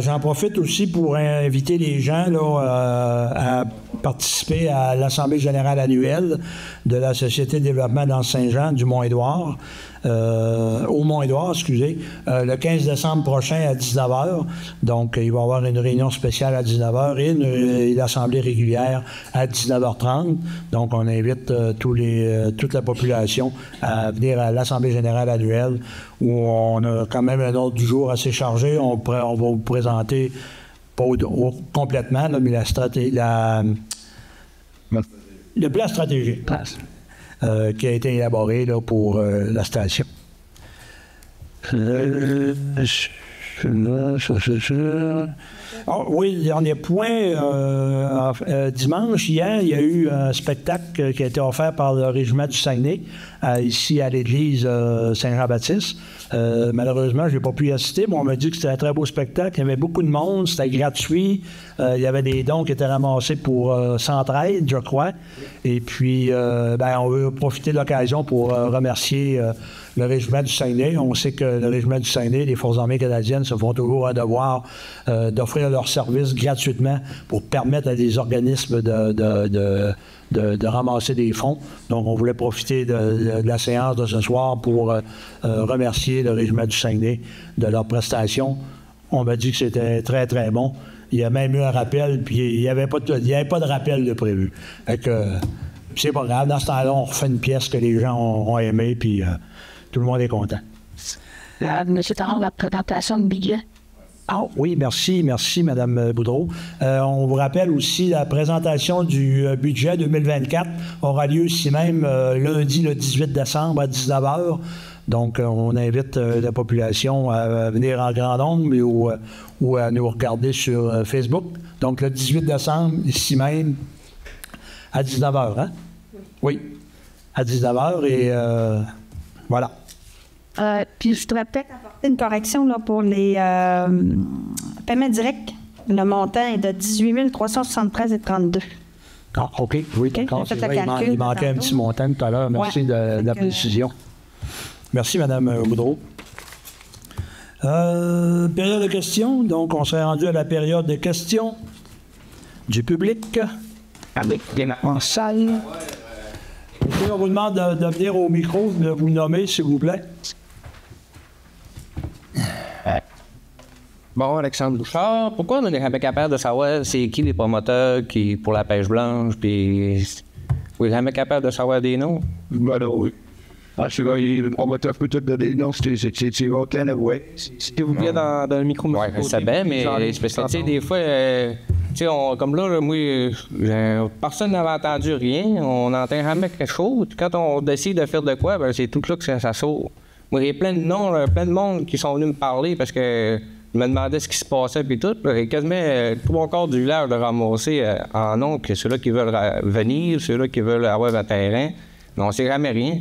J'en profite aussi pour inviter les gens là, à participer à l'Assemblée générale annuelle de la Société de développement dans Saint-Jean du Mont-Édouard au Mont-Édouard, excusez, le 15 décembre prochain à 19h. Donc, il va y avoir une réunion spéciale à 19h et une assemblée régulière à 19h30. Donc, on invite toute la population à venir à l'Assemblée générale annuelle où on a quand même un ordre du jour assez chargé. On va vous présenter, pas complètement, là, mais le plan stratégique qui a été élaboré là, pour la station. Oui, dernier point. Dimanche, hier, il y a eu un spectacle qui a été offert par le Régiment du Saguenay, ici à l'église Saint-Jean-Baptiste. Malheureusement, je n'ai pas pu y assister, mais on m'a dit que c'était un très beau spectacle. Il y avait beaucoup de monde, c'était gratuit. Il y avait des dons qui étaient ramassés pour Centraide, je crois. Et puis, on veut profiter de l'occasion pour remercier le Régiment du Saguenay. On sait que le Régiment du Saguenay, les Forces armées canadiennes, se font toujours un devoir d'offrir leurs services gratuitement pour permettre à des organismes de ramasser des fonds. Donc, on voulait profiter de la séance de ce soir pour remercier le Régiment du Saguenay de leur prestation. On m'a dit que c'était très, très bon. Il y a même eu un rappel, puis il n'y avait pas de rappel de prévu. Fait que c'est pas grave. Dans ce temps-là, on refait une pièce que les gens ont aimée, puis tout le monde est content. Monsieur Tarand, la présentation de budget. Ah oui, merci, Mme Boudreau. On vous rappelle aussi la présentation du budget 2024 aura lieu ici même lundi, le 18 décembre à 19h. Donc, on invite la population à venir en grand nombre ou à nous regarder sur Facebook. Donc, le 18 décembre, ici même, à 19h, hein? Oui, à 19h et voilà. Puis je voudrais peut-être apporter une correction là, pour les paiements directs. Le montant est de 18 373,32. Ah, OK. Oui, d'accord. C'est vrai, il manquait un petit montant tout à l'heure. Merci de la précision. Merci, Mme Boudreau. Période de questions. Donc, on serait rendu à la période de questions du public. Avec des en salle. On vous demande de venir au micro, de vous nommer, s'il vous plaît. Bon, Alexandre Bouchard, pourquoi on n'est jamais capable de savoir c'est qui les promoteurs qui pour la pêche blanche, puis vous n'êtes jamais capable de savoir des noms? Voilà, oui. Je suis le promoteur peut te donner des noms, c'est aucun avoué. S'il vous plaît, dans le micro. Oui, je sais bien, mais c'est parce que, tu sais, des fois, comme là, moi, personne n'avait entendu rien, on n'entend jamais quelque chose. Quand on décide de faire de quoi, ben, c'est tout là que ça sort. Moi, il y a plein de noms, plein de monde qui sont venus me parler parce que je me demandais ce qui se passait puis tout. Et quasiment tout mon corps du village de ramasser en nom que ceux-là qui veulent venir, ceux-là qui veulent avoir un terrain. Mais on sait jamais rien.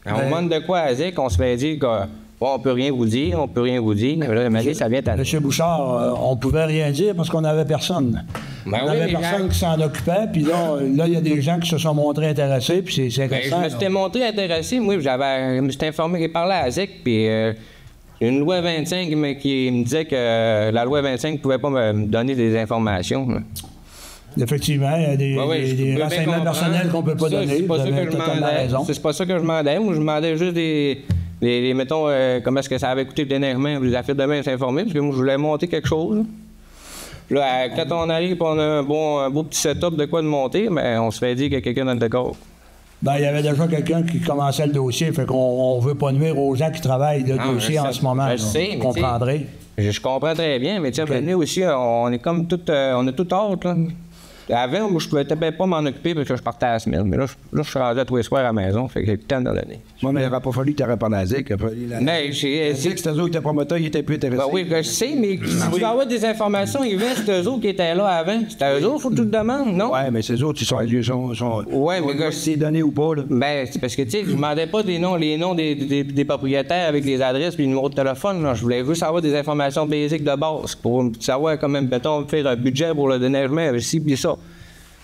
On demande de quoi à Zic, on se fait dire qu'on peut rien vous dire, on peut rien vous dire. Mais là, Marie, ça vient à... Monsieur Bouchard, on pouvait rien dire parce qu'on n'avait personne. Ben on n'avait personne qui s'en occupait, puis là, il y a des gens qui se sont montrés intéressés, puis c'est intéressant. Je me suis montré intéressé, moi, je me suis informé, j'ai parlé à Zic, puis une loi 25 qui me disait que la loi 25 ne pouvait pas me donner des informations. Là. Effectivement, il y a des renseignements personnels qu'on ne peut pas donner. C'est pas ça que je demandais. C'est pas ça que je demandais. Moi, je demandais juste mettons, comment est-ce que ça avait coûté d'énervement, les affaires de main s'informer, parce que moi, je voulais monter quelque chose. Là, quand on arrive et on a un beau petit setup de quoi de monter, ben, on se fait dire qu'il y a quelqu'un dans le décor. Ben, il y avait déjà quelqu'un qui commençait le dossier, fait qu'on ne veut pas nuire aux gens qui travaillent le dossier en ce moment. Je sais, vous comprendrez. Je comprends très bien, mais tiens, nous aussi, on est comme tout, on est tout hâte, là. Avant, moi, je ne pouvais pas m'en occuper parce que je partais à la semaine. Mais là, je suis rendu à tous les soirs à la maison, fait que j'ai le temps de l'année. Moi, mais il n'aurait pas fallu que tu répondes à Zic. Mais Zic, c'était eux qui étaient promoteurs, ils étaient plus intéressés. Ben oui, je sais, mais si tu veux avoir des informations, il reste eux autres qui étaient là avant. C'était eux autres, il faut que tu te demandes, non? Oui, mais ces autres, ils sont ouais, mais c'est donné ou pas, là. Ben, c'est parce que, tu sais, je ne demandais pas les noms des propriétaires avec les adresses et le numéro de téléphone, là. Je voulais juste avoir des informations basiques de base pour savoir quand même, mettons, faire un budget pour le déneigement, ci puis ça.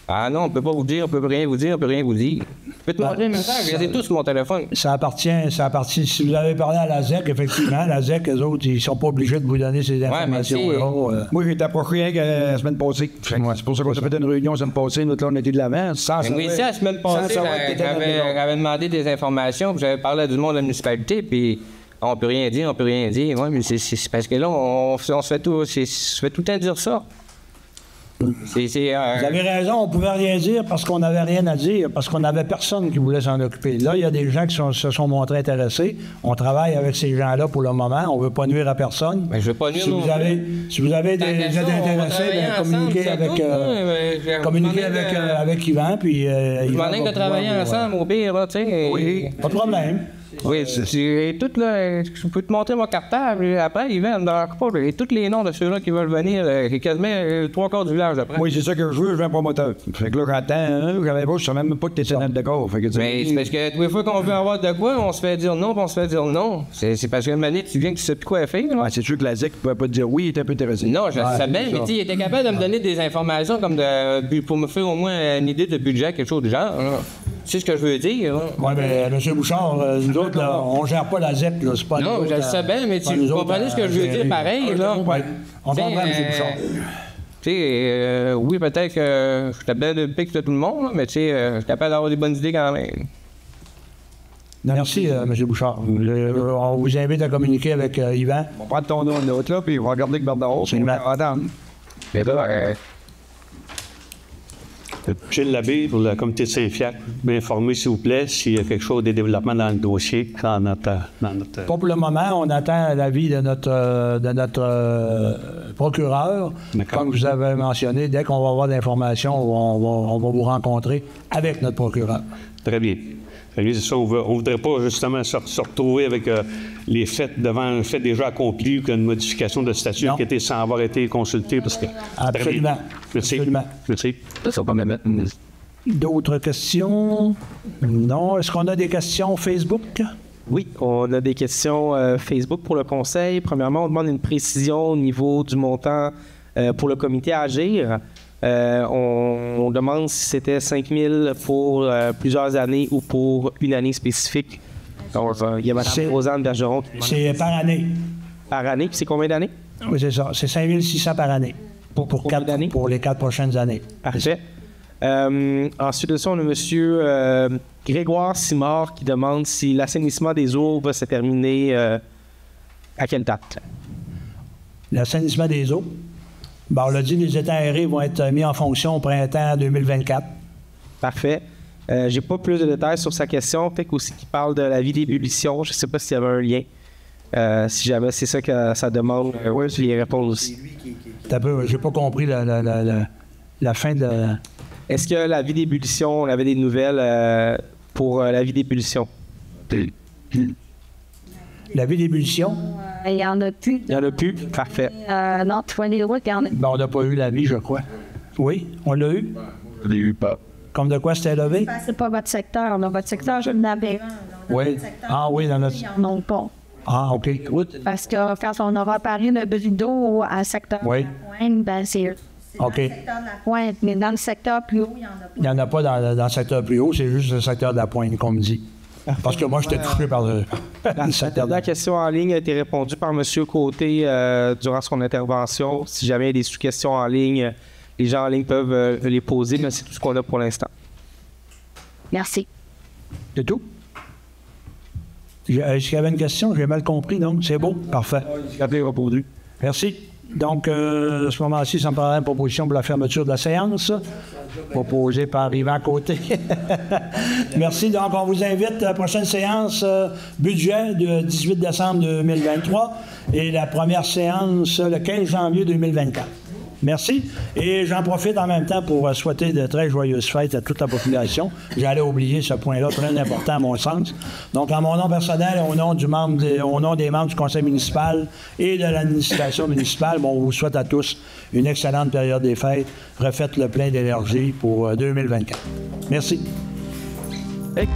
Ah non, on peut pas vous dire, on peut rien vous dire, on peut rien vous dire. peux te montrer un message, je les ai tous sur mon téléphone. Ça appartient. Si vous avez parlé à la ZEC, effectivement, la ZEC, eux autres, ils sont pas obligés de vous donner ces informations. Moi, j'ai été approché la semaine passée. C'est pour ça qu'on s'est fait une réunion la semaine passée. Nous, là, on était de l'avant. Oui, la semaine passée, j'avais demandé des informations, puis j'avais parlé du monde de la municipalité, puis on peut rien dire. Ouais, mais c'est parce que là, on se fait tout le temps dire ça. Vous avez raison, on pouvait rien dire parce qu'on n'avait rien à dire, parce qu'on n'avait personne qui voulait s'en occuper. Là, il y a des gens qui se sont montrés intéressés. On travaille avec ces gens-là pour le moment. On ne veut pas nuire à personne. Mais je veux pas nuire si vous avez des gens intéressés, communiquez avec Yvan. Puis, je m'en ai de travailler ensemble, au pire, là, tu sais. Oui, pas de problème. Oui, tout là, je peux te montrer mon cartable. Après, ils viennent dans leur et tous les noms de ceux-là qui veulent venir, quasiment 3/4 du village après. Oui, c'est ça que je veux un promoteur. Fait que là, j'attends, je sais même pas que t'es dans le décor. Mais c'est parce que tous les fois qu'on veut avoir de quoi, on se fait dire non, puis on se fait dire non. C'est parce que une année, tu viens que tu sais plus quoi faire. Ouais, c'est sûr que la ZEC ne pouvait pas te dire oui, il était un peu intéressé. Non, je sais bien, mais il était capable de me donner des informations comme pour me faire au moins une idée de budget, quelque chose du genre. Tu sais ce que je veux dire? Oui, mais M. Bouchard, nous autres, là, on gère pas la ZEC, là. C'est pas non, je le sais bien, mais tu comprenez ce que je veux dire pareil, là? Oui, on comprend, M. Bouchard. Tu sais, oui, peut-être que je suis capable de piquer tout le monde, mais tu sais, je suis capable d'avoir des bonnes idées quand même. Merci, M. Bouchard. On vous invite à communiquer avec Yvan. On va prendre ton nom de l'autre, là, puis on va regarder le Bernard. C'est une attendre. Mais là, Gilles Labbé, pour le comité de Saint-Fiac, m'informer, s'il vous plaît, s'il y a quelque chose de développement dans le dossier. Pas pour le moment, on attend l'avis de notre procureur. Comme vous avez mentionné, dès qu'on va avoir d'informations, on va vous rencontrer avec notre procureur. Très bien. C'est ça, on ne voudrait pas justement se retrouver avec les faits devant un fait déjà accompli ou qu'une modification de statut qui était sans avoir été consultée. Parce que... Absolument. Merci. Absolument. Merci. Ça va me mettre. D'autres questions? Non. Est-ce qu'on a des questions Facebook? Oui, on a des questions Facebook pour le conseil. Premièrement, on demande une précision au niveau du montant pour le comité à agir. On demande si c'était 5 000 pour plusieurs années ou pour une année spécifique. Donc, il y a Mme Rosanne Bergeron qui demande. C'est par année. Par année, puis c'est combien d'années? Oui, c'est ça. C'est 5 600 par année. Pour les 4 prochaines années. Parfait. Ensuite de ça, on a M. Grégoire Simard qui demande si l'assainissement des eaux va se terminer à quelle date? L'assainissement des eaux? Bon, on l'a dit, les étangs aérés vont être mis en fonction au printemps 2024. Parfait. J'ai pas plus de détails sur sa question. Peut-être aussi qu'il parle de la vie d'ébullition. Je ne sais pas s'il y avait un lien. Si jamais c'est ça que ça demande, oui, je vais y répondre aussi. J'ai pas compris la fin de... Est-ce que la vie d'ébullition, on avait des nouvelles pour la vie d'ébullition? La vie d'ébullition? Il n'y en a plus. Il n'y en a plus? Parfait. Non, tu vois les routes, il y en a. Ben, on n'a pas eu la vie, je crois. Oui, on l'a eu? Je l'ai eu pas. Comme de quoi c'était élevé? Ben, c'est pas votre secteur. Dans votre secteur, je n'avais un. Oui. Ah oui, dans notre... Ils n'en ont pas. Ah, OK. Parce que quand on aura parlé de bris d'eau à secteur de la Pointe, ben c'est dans le secteur de la Pointe. Mais dans le secteur plus haut, il n'y en a pas. Il n'y en a pas dans le secteur plus haut, c'est juste le secteur de la Pointe, qu'on me dit. Parce que moi, j'étais touché par le secteur. La question en ligne a été répondue par M. Côté durant son intervention. Si jamais il y a des sous-questions en ligne, les gens en ligne peuvent les poser, mais c'est tout ce qu'on a pour l'instant. Merci. C'est tout? Est-ce qu'il y avait une question? J'ai mal compris, donc c'est beau? Parfait. Répondu. Merci. Donc, à ce moment-ci, ça me prendrait une proposition pour la fermeture de la séance, proposée par Yvan Côté. Merci. Donc, on vous invite à la prochaine séance budget du 18 décembre 2023 et la première séance le 15 janvier 2024. Merci. Et j'en profite en même temps pour souhaiter de très joyeuses fêtes à toute la population. J'allais oublier ce point-là, très important à mon sens. Donc, en mon nom personnel, au nom des membres du conseil municipal et de l'administration municipale, on vous souhaite à tous une excellente période des fêtes. Refaites le plein d'énergie pour 2024. Merci. Hey.